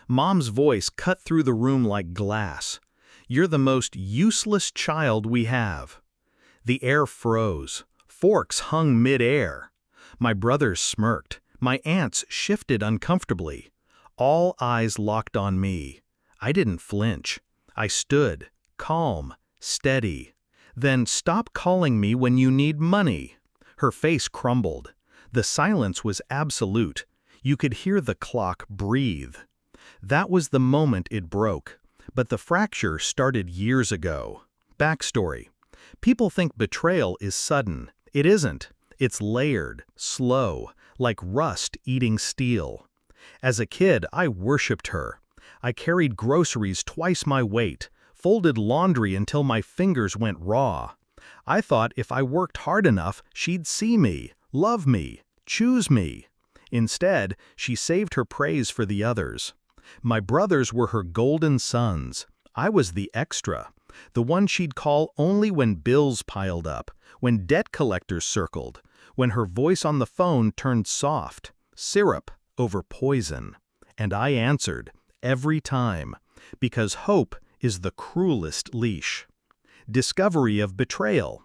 Mom's voice cut through the room like glass. "You're the most useless child we have." The air froze. Forks hung mid-air. My brothers smirked. My aunts shifted uncomfortably. All eyes locked on me. I didn't flinch. I stood, calm, steady. "Then stop calling me when you need money." Her face crumbled. The silence was absolute. You could hear the clock breathe. That was the moment it broke. But the fracture started years ago. Backstory. People think betrayal is sudden. It isn't. It's layered, slow, like rust eating steel. As a kid, I worshipped her. I carried groceries twice my weight, folded laundry until my fingers went raw. I thought if I worked hard enough, she'd see me, love me, choose me. Instead, she saved her praise for the others. My brothers were her golden sons. I was the extra, the one she'd call only when bills piled up, when debt collectors circled, when her voice on the phone turned soft, syrup over poison. And I answered, every time, because hope is the cruelest leash. Discovery of betrayal.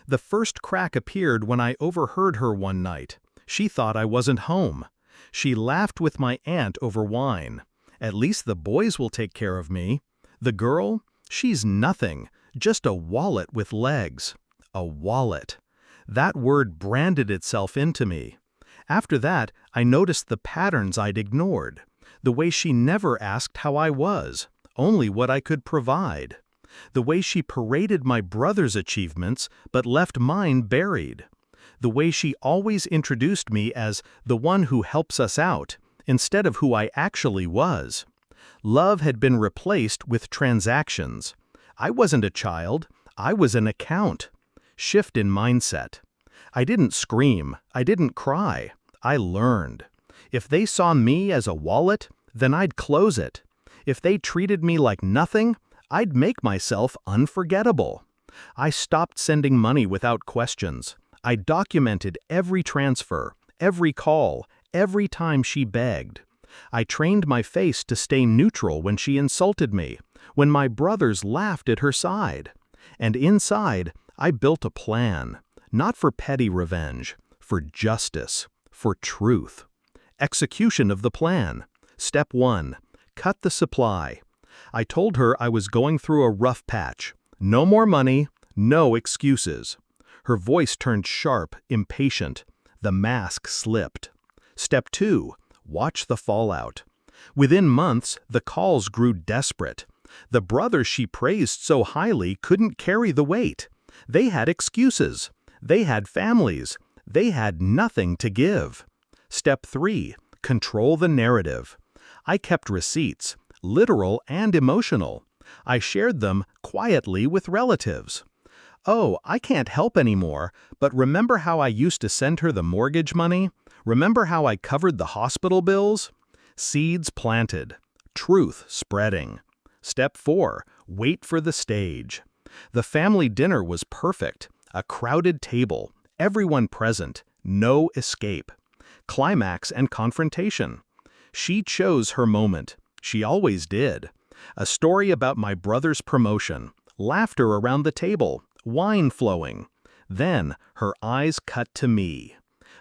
The first crack appeared when I overheard her one night. She thought I wasn't home. She laughed with my aunt over wine. "At least the boys will take care of me. The girl? She's nothing, just a wallet with legs." A wallet. That word branded itself into me. After that, I noticed the patterns I'd ignored. The way she never asked how I was, only what I could provide. The way she paraded my brother's achievements but left mine buried. The way she always introduced me as the one who helps us out, instead of who I actually was. Love had been replaced with transactions. I wasn't a child, I was an account. Shift in mindset. I didn't scream, I didn't cry, I learned. If they saw me as a wallet, then I'd close it. If they treated me like nothing, I'd make myself unforgettable. I stopped sending money without questions. I documented every transfer, every call, every time she begged. I trained my face to stay neutral when she insulted me, when my brothers laughed at her side. And inside, I built a plan, not for petty revenge, for justice, for truth. Execution of the plan. Step 1. Cut the supply. I told her I was going through a rough patch. No more money, no excuses. Her voice turned sharp, impatient. The mask slipped. Step 2. Watch the fallout. Within months, the calls grew desperate. The brothers she praised so highly couldn't carry the weight. They had excuses. They had families. They had nothing to give. Step 3. Control the narrative. I kept receipts, literal and emotional. I shared them quietly with relatives. "Oh, I can't help anymore, but remember how I used to send her the mortgage money? Remember how I covered the hospital bills?" Seeds planted. Truth spreading. Step 4. Wait for the stage. The family dinner was perfect. A crowded table, everyone present, no escape. Climax and confrontation. She chose her moment. She always did. A story about my brother's promotion, laughter around the table, wine flowing. Then her eyes cut to me.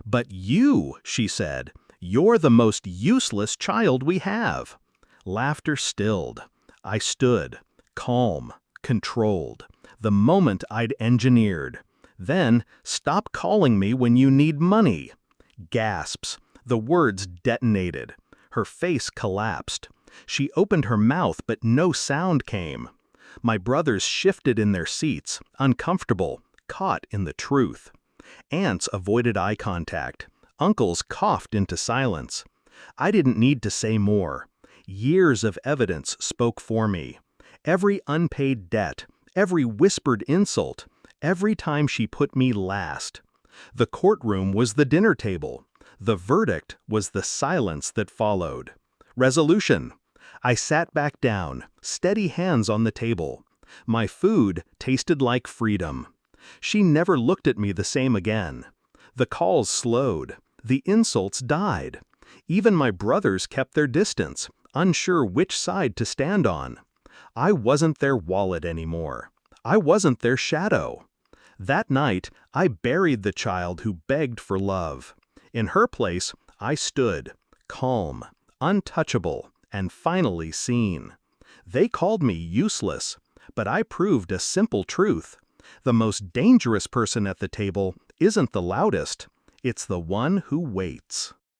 "But you," she said, "you're the most useless child we have." Laughter stilled. I stood, calm, controlled. The moment I'd engineered. Then, "Stop calling me when you need money." Gasps. The words detonated. Her face collapsed. She opened her mouth, but no sound came. My brothers shifted in their seats, uncomfortable, caught in the truth. Aunts avoided eye contact. Uncles coughed into silence. I didn't need to say more. Years of evidence spoke for me. Every unpaid debt, every whispered insult, every time she put me last. The courtroom was the dinner table. The verdict was the silence that followed. Resolution. I sat back down, steady hands on the table. My food tasted like freedom. She never looked at me the same again. The calls slowed. The insults died. Even my brothers kept their distance, unsure which side to stand on. I wasn't their wallet anymore. I wasn't their shadow. That night, I buried the child who begged for love. In her place, I stood, calm, untouchable, and finally seen. They called me useless, but I proved a simple truth. The most dangerous person at the table isn't the loudest, it's the one who waits.